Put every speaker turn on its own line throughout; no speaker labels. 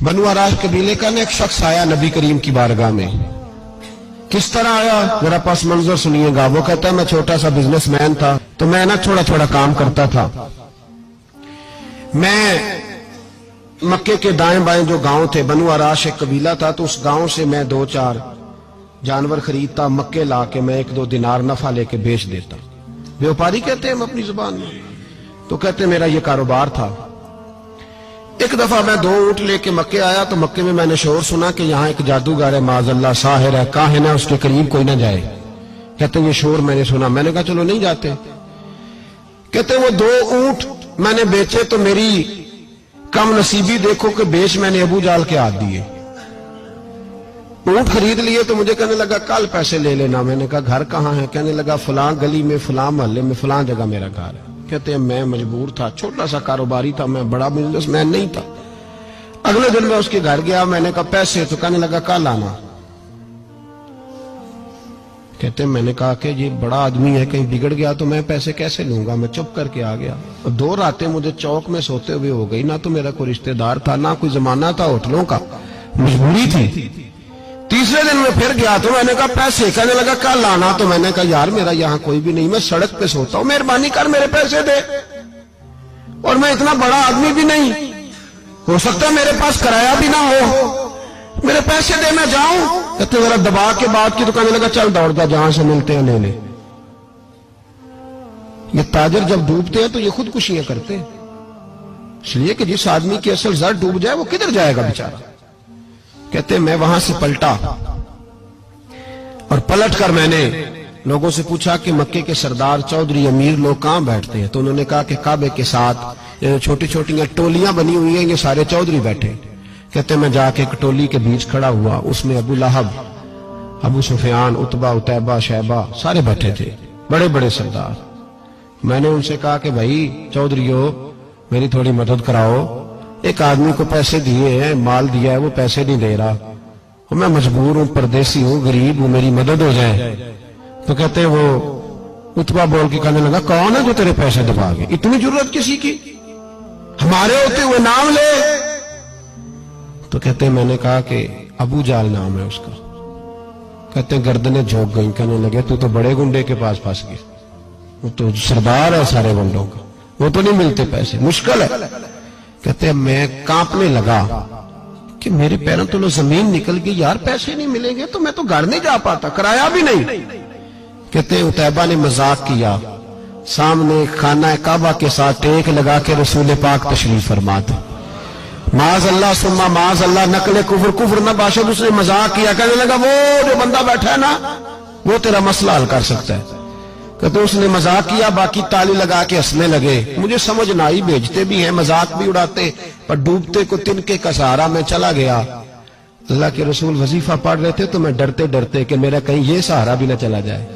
بنو عراش قبیلے کا ایک شخص آیا نبی کریم کی بارگاہ میں. کس طرح آیا میرا پاس منظر سنیے گا. وہ کہتا ہے میں چھوٹا سا بزنس مین تھا تو میں تھوڑا تھوڑا کام کرتا تھا. میں مکے کے دائیں بائیں جو گاؤں تھے، بنو عراش ایک قبیلہ تھا، تو اس گاؤں سے میں 2-4 جانور خریدتا، مکے لا کے میں 1-2 دینار نفع لے کے بیچ دیتا. بیوپاری کہتے ہیں ہم اپنی زبان میں. تو کہتے میرا یہ کاروبار تھا. ایک دفعہ میں 2 اونٹ لے کے مکے آیا تو مکے میں میں نے شور سنا کہ یہاں ایک جادوگر ہے، معاذ اللہ ساحر ہے، کاہن ہے، اس کے قریب کوئی نہ جائے. کہتے یہ شور میں نے سنا. میں نے کہا چلو نہیں جاتے. کہتے وہ 2 اونٹ میں نے بیچے تو میری کم نصیبی دیکھو کہ بیچ میں نے ابو جال کے ہاتھ دیے. اونٹ خرید لیے تو مجھے کہنے لگا کل پیسے لے لینا. میں نے کہا گھر کہاں ہے؟ کہنے لگا فلاں گلی میں، فلاں محلے میں، فلاں جگہ میرا گھر ہے. کہتے ہیں میں مجبور تھا، چھوٹا سا کاروباری تھا، میں بڑا بزنس مین نہیں تھا. اگلے دن میں اس کے گھر گیا. میں نے کہا پیسے؟ تو کہنے لگا کل آنا. کہتے ہیں میں نے کہا کہ یہ بڑا آدمی ہے، کہیں بگڑ گیا تو میں پیسے کیسے لوں گا. میں چپ کر کے آ گیا. 2 راتیں مجھے چوک میں سوتے ہوئے ہو گئی. نہ تو میرا کوئی رشتہ دار تھا، نہ کوئی زمانہ تھا ہوٹلوں کا، مجبوری تھی. تیسرے دن میں پھر گیا تو میں نے کہا پیسے؟ کہنے لگا کل آنا. تو میں نے کہا یار میرا یہاں کوئی بھی نہیں، میں سڑک پہ سوتا ہوں، مہربانی کر میرے پیسے دے. اور میں اتنا بڑا آدمی بھی نہیں، ہو سکتا ہے میرے پاس کرایہ بھی نہ ہو، میرے پیسے دے میں جاؤں. کہتے ذرا دبا کے بات کی تو کہنے لگا چل دوڑ جا، جہاں سے ملتے ہیں لے لے. یہ تاجر جب ڈوبتے ہیں تو یہ خودکشیاں کرتے ہیں، اس لیے کہ جس آدمی کی اصل زر ڈوب جائے وہ کدھر جائے گا بیچارہ. کہتے میں وہاں سے پلٹا اور پلٹ کر میں نے لوگوں سے پوچھا کہ مکے کے سردار، چودھری، امیر لوگ کہاں بیٹھتے ہیں؟ تو انہوں نے کہا کہ کعبے کے ساتھ چھوٹی چھوٹی ٹولیاں بنی ہوئی ہیں، یہ سارے چودھری بیٹھے. کہتے میں جا کے ایک ٹولی کے بیچ کھڑا ہوا، اس میں ابو لہب، ابو سفیان، عتبہ، عتیبہ، شیبہ سارے بیٹھے تھے، بڑے بڑے سردار. میں نے ان سے کہا کہ بھائی چودھریو میری تھوڑی مدد کراؤ. ایک آدمی کو پیسے دیے ہیں، مال دیا ہے، وہ پیسے نہیں دے رہا، میں مجبور ہوں، پردیسی ہوں، غریب ہوں، میری مدد ہو جائے. تو کہتے وہ عتبہ بول کے کہنے لگا کون ہے جو تیرے پیسے دبا گئے؟ اتنی ضرورت کسی کی؟ ہمارے ہوتے ہوئے نام لے. تو کہتے میں نے کہا کہ ابو جال نام ہے اس کا. کہتے گردنیں جھوک گئیں. کہنے لگے تو بڑے گنڈے کے پاس پھنس گئے، وہ تو سردار ہے سارے گنڈوں کا، وہ تو نہیں ملتے پیسے، مشکل ہے. کہتے میں کانپنے لگا کہ میرے پیروں تو زمین نکل گئی، یار پیسے نہیں ملیں گے تو میں تو گھر نہیں جا پاتا، کرایہ بھی نہیں. کہتے عتیبہ نے مذاق کیا، سامنے خانہ کعبہ کے ساتھ ٹیک لگا کے رسول پاک تشریف فرما تھے. معاذ اللہ ثم معاذ اللہ، نقل کفر نہ باشد. اس نے مذاق کیا، کہنے لگا وہ جو بندہ بیٹھا ہے نا وہ تیرا مسئلہ حل کر سکتا ہے. کہتے اس نے مذاق کیا، باقی تالی لگا کے ہنسنے لگے. مجھے سمجھ نہ آئی، بھیجتے بھی ہیں، مذاق بھی اڑاتے، پر ڈوبتے کو تنکے کا سہارا میں چلا گیا. اللہ کے رسول وظیفہ پڑھ رہے تھے تو میں ڈرتے ڈرتے کہ میرا کہیں یہ سہارا بھی نہ چلا جائے،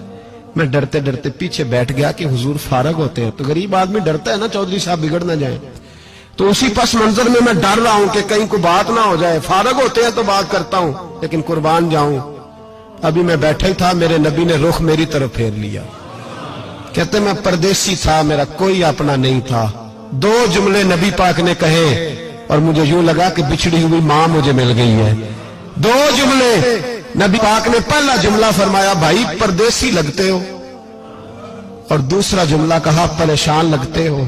میں ڈرتے ڈرتے پیچھے بیٹھ گیا کہ حضور فارغ ہوتے ہیں. تو غریب آدمی ڈرتا ہے نا چودھری صاحب بگڑ نہ جائیں. تو اسی پس منظر میں ڈر رہا ہوں کہ کہیں کوئی بات نہ ہو جائے. فارغ ہوتے ہیں تو بات کرتا ہوں لیکن قربان جاؤں. ابھی میں بیٹھا ہی تھا، میرے نبی نے رخ میری طرف پھیر لیا. کہتے میں پردیسی تھا، میرا کوئی اپنا نہیں تھا. 2 جملے نبی پاک نے کہے اور مجھے یوں لگا کہ بچھڑی ہوئی ماں مجھے مل گئی ہے. 2 جملے نبی پاک نے. پہلا جملہ فرمایا بھائی پردیسی لگتے ہو، اور دوسرا جملہ کہا پریشان لگتے ہو.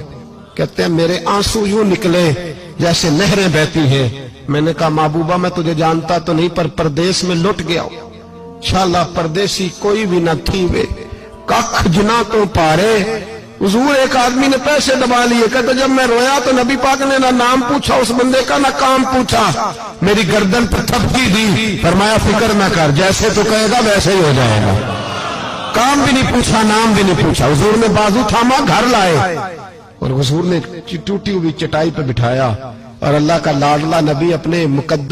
کہتے ہیں میرے آنسو یوں نکلے جیسے نہریں بہتی ہیں. میں نے کہا محبوبہ میں تجھے جانتا تو نہیں، پر پردیس میں لٹ گیا ہوں. انشاءاللہ پردیسی کوئی بھی نہ تھی وے کخ جنا تو پارے. حضور ایک آدمی نے پیسے دبا لیے. کہتے جب میں رویا تو نبی پاک نے نہ نام پوچھا اس بندے کا، نہ کام پوچھا، میری گردن پر تھپکی دی، فرمایا فکر نہ کر، جیسے تو کہے گا ویسے ہی ہو جائے گا. کام بھی نہیں پوچھا، نام بھی نہیں پوچھا. حضور نے بازو تھاما، گھر لائے اور حضور نے ٹوٹی ہوئی چٹائی پہ بٹھایا. اور اللہ کا لاڈلا نبی اپنے مقدس